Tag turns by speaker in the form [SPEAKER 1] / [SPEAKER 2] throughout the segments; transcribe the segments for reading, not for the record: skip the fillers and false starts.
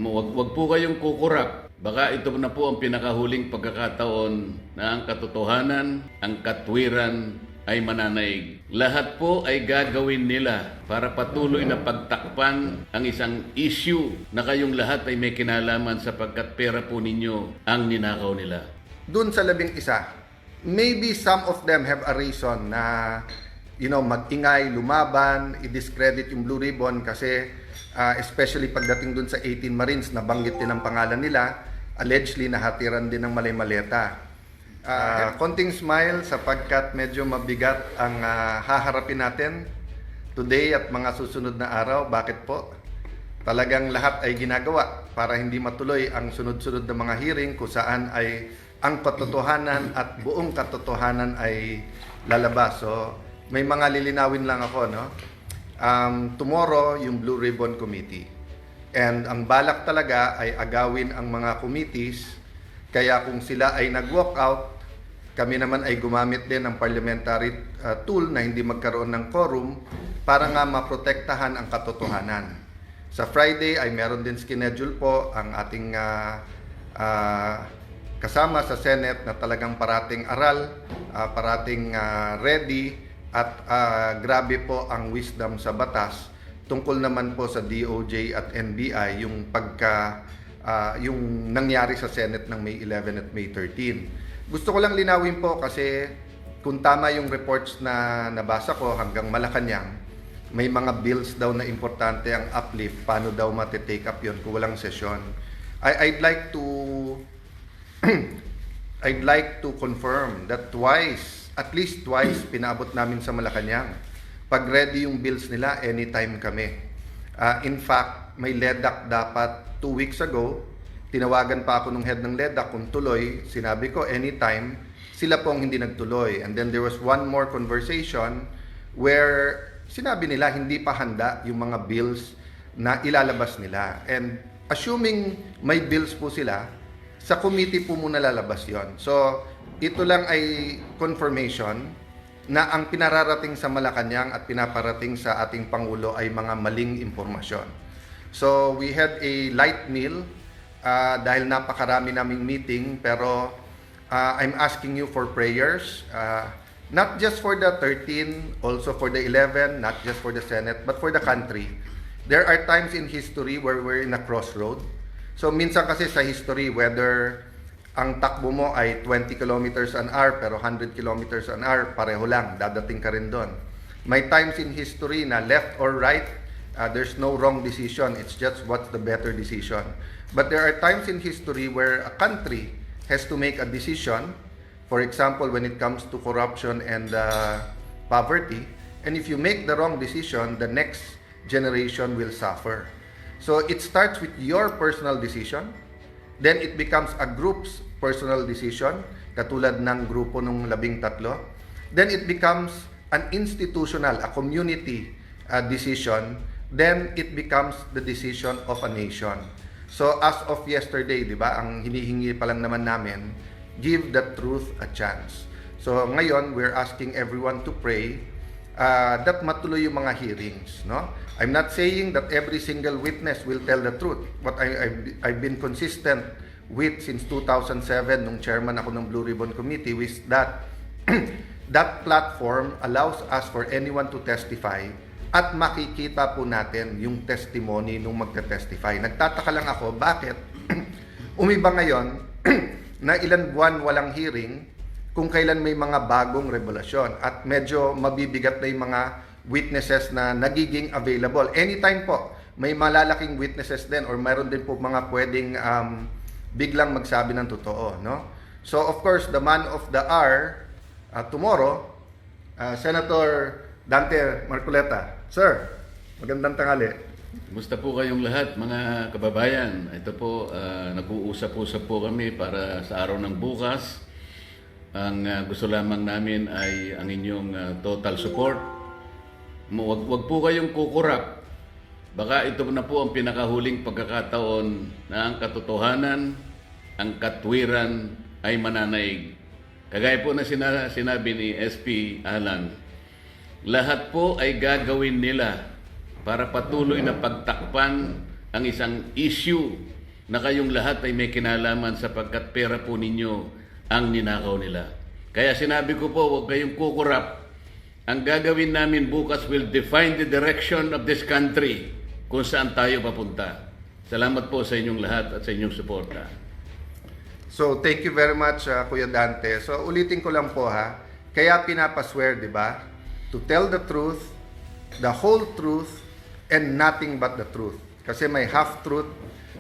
[SPEAKER 1] Wag po kayong kukurap. Baka ito na po ang pinakahuling pagkakataon na ang katotohanan, ang katwiran ay mananaig. Lahat po ay gagawin nila para patuloy na pagtakpan ang isang issue na kayong lahat ay may kinalaman sapagkat pera po ninyo ang ninakaw nila.
[SPEAKER 2] Dun sa 11, maybe some of them have a reason na mag-ingay, lumaban, i-discredit yung Blue Ribbon kasi especially pagdating dun sa 18 Marines, nabanggit din ang pangalan nila, allegedly nahatiran din ng malay-maleta. Konting smile sapagkat medyo mabigat ang haharapin natin today at mga susunod na araw. Bakit po? Talagang lahat ay ginagawa para hindi matuloy ang sunod-sunod na mga hearing kung saan ay ang katotohanan at buong katotohanan ay lalabas. So, may mga lilinawin lang ako, no? Tomorrow, yung Blue Ribbon Committee. And ang balak talaga ay agawin ang mga committees. Kaya kung sila ay nag-walk out, kami naman ay gumamit din ng parliamentary tool na hindi magkaroon ng quorum para nga maprotektahan ang katotohanan. Sa Friday ay meron din schedule po ang ating kasama sa Senate na talagang parating aral, parating ready at grabe po ang wisdom sa batas tungkol naman po sa DOJ at NBI yung nangyari sa Senate ng May 11 at May 13. Gusto ko lang linawin po kasi kung tama yung reports na nabasa ko hanggang Malacanang, may mga bills daw na importante ang uplift, paano daw matitake up yun kung walang sesyon. I'd like to confirm that at least twice, pinaabot namin sa Malacanang. Pag ready yung bills nila, anytime kami. In fact, may LEDAC dapat 2 weeks ago. Tinawagan pa ako nung head ng LEDAC kung tuloy. Sinabi ko, anytime. Sila pong hindi nagtuloy. And then there was one more conversation where sinabi nila hindi pa handa yung mga bills na ilalabas nila. And assuming may bills po sila, sa committee po muna lalabas yon. So, ito lang ay confirmation na ang pinararating sa Malacanang at pinaparating sa ating Pangulo ay mga maling impormasyon. So, we had a light meal dahil napakarami naming meeting, pero I'm asking you for prayers, not just for the 13, also for the 11, not just for the Senate, but for the country. There are times in history where we're in a crossroad. So, minsan kasi sa history, whether ang takbo mo ay 20 kilometers an hour pero 100 kilometers an hour, pareho lang, dadating ka rin doon. May times in history na left or right, there's no wrong decision, it's just what's the better decision. But there are times in history where a country has to make a decision, for example, when it comes to corruption and poverty, and if you make the wrong decision, the next generation will suffer. So it starts with your personal decision, then it becomes a group's personal decision, katulad ng grupo ng 13. Then it becomes an institutional, a community decision. Then it becomes the decision of a nation. So as of yesterday, di ba, ang hinihingi pa lang naman namin, give the truth a chance. So ngayon, we're asking everyone to pray that matuloy yung mga hearings, no? I'm not saying that every single witness will tell the truth. What I've been consistent with since 2007 nung chairman ako ng Blue Ribbon Committee was that that platform allows us for anyone to testify at makikita po natin yung testimony nung magte-testify. Nagtataka lang ako, bakit umiba ngayon na ilan buwan walang hearing kung kailan may mga bagong revelasyon at medyo mabibigat na yung mga witnesses na nagiging available. Anytime po, may malalaking witnesses din or mayroon din po mga pwedeng biglang magsabi ng totoo, no? So, of course, the man of the hour tomorrow, Senator Dante Marcoleta. Sir, magandang tanghali.
[SPEAKER 1] Kumusta po kayong lahat, mga kababayan? Ito po, nag-uusap-usap po kami para sa araw ng bukas. Ang gusto lamang namin ay ang inyong total support. Wag po kayong kukurap. Baka ito na po ang pinakahuling pagkakataon na ang katotohanan, ang katwiran ay mananaig. Kagaya po na sinabi ni SP Alan, lahat po ay gagawin nila para patuloy na pagtakpan ang isang issue na kayong lahat ay may kinalaman sapagkat pera po ninyo ang ninakaw nila. Kaya sinabi ko po, huwag kayong kukurap. Ang gagawin namin bukas will define the direction of this country kung saan tayo papunta. Salamat po sa inyong lahat at sa inyong suporta.
[SPEAKER 2] So, thank you very much, Kuya Dante. So, ulitin ko lang po ha. Kaya pinapaswear, di ba? To tell the truth, the whole truth, and nothing but the truth. Kasi may half-truth,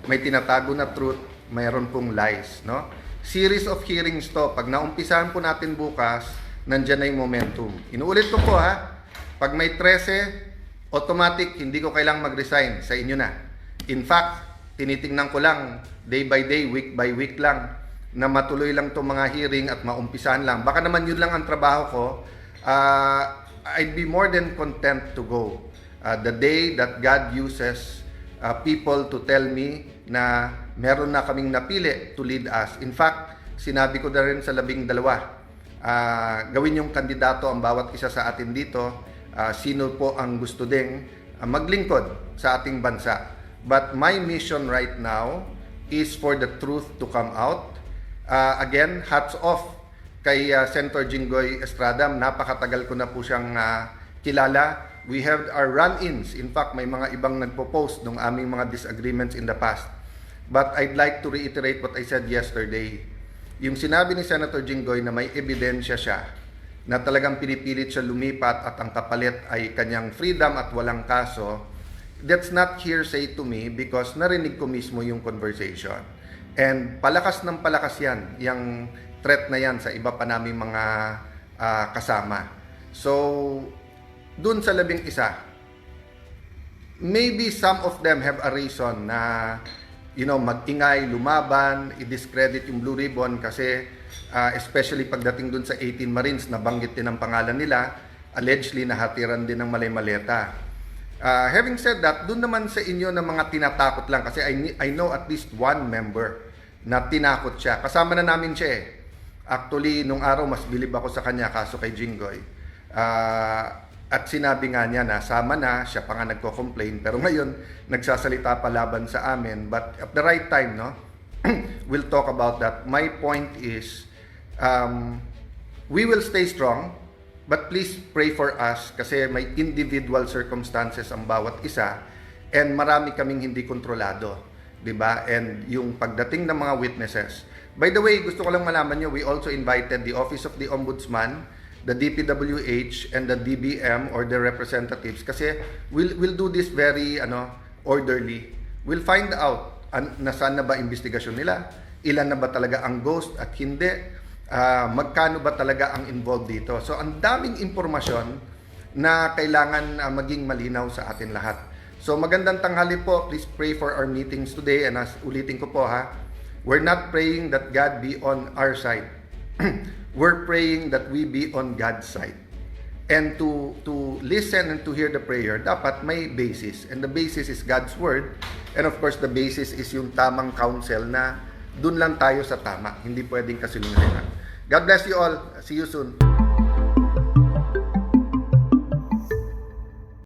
[SPEAKER 2] may tinatago na truth, mayroon pong lies, no? Series of hearings to. Pag naumpisahan po natin bukas, nandyan na yung momentum. Inuulit ko po ha. Pag may 13, automatic, hindi ko kailangang mag-resign. Sa inyo na. In fact, tinitingnan ko lang, day by day, week by week lang, na matuloy lang itong mga hearing at maumpisahan lang. Baka naman yun lang ang trabaho ko. I'd be more than content to go. The day that God uses people to tell me na meron na kaming napili to lead us. In fact, sinabi ko na rin sa 12, gawin yung kandidato ang bawat isa sa atin dito. Sino po ang gusto ding maglingkod sa ating bansa. But my mission right now is for the truth to come out. Again, hats off kay Senator Jinggoy Estrada. Napakatagal ko na po siyang kilala. We have our run-ins. In fact, may mga ibang nagpo-post ng aming mga disagreements in the past. But I'd like to reiterate what I said yesterday. Yung sinabi ni Senator Jinggoy na may ebidensya siya na talagang pinipilit siya lumipat at ang kapalit ay kanyang freedom at walang kaso, that's not hearsay to me because narinig ko mismo yung conversation. And palakas ng palakas yan, yung threat na yan sa iba pa naming mga kasama. So, dun sa 11, maybe some of them have a reason na, mag-ingay, lumaban, i-discredit yung Blue Ribbon kasi especially pagdating dun sa 18 Marines, nabanggit din ang pangalan nila, allegedly nahatiran din ng malay-maleta. Having said that, dun naman sa inyo na mga tinatakot lang kasi I know at least one member na tinakot siya. Kasama na namin siya eh. Actually, nung araw mas bilib ako sa kanya kaso kay Jinggoy. At sinabi nga niya na sama na, siya pa nga nagko-complain. Pero ngayon, nagsasalita pa laban sa amin. But at the right time, no, we'll talk about that. My point is, we will stay strong. But please pray for us kasi may individual circumstances ang bawat isa and marami kaming hindi kontrolado, 'di ba? And yung pagdating ng mga witnesses. By the way, gusto ko lang malaman niyo, we also invited the Office of the Ombudsman, the DPWH and the DBM or the representatives kasi we'll do this very orderly. We'll find out nasaan na ba investigasyon nila, ilan na ba talaga ang ghost at hindi. Magkano ba talaga ang involved dito. So, ang daming impormasyon na kailangan maging malinaw sa atin lahat. So, magandang tanghali po. Please pray for our meetings today. And ulitin ko po ha, we're not praying that God be on our side. We're praying that we be on God's side. And to listen and to hear the prayer, dapat may basis. And the basis is God's Word. And of course, the basis is yung tamang counsel na dun lang tayo sa tama. Hindi pwedeng kasinungalingan. God bless you all. See you soon.